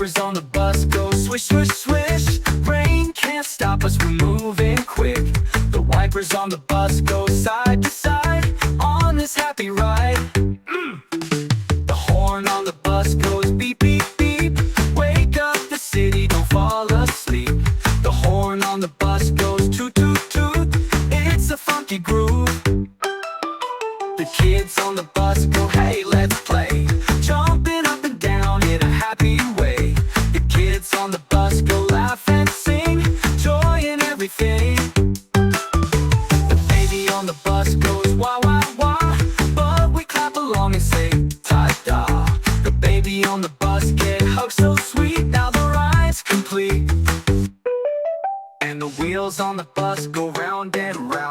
wipers on the bus go swish, swish, swish. Rain can't stop us, we're moving quick. The wipers on the bus go side to side on this happy ride. The horn on the bus goes beep, beep, beep. Wake up the city, don't fall asleep. The horn on the bus goes toot, toot, toot. It's a funky groove. The kids on the bus go, hey, let's play. Jumping up and down in a happy way. The kids on the bus go laugh and sing, joy in everything. The baby on the bus goes wah, wah, wah, but we clap along and say ta-da. The baby on the bus get hugged so sweet, now the ride's complete. And the wheels on the bus go round and round.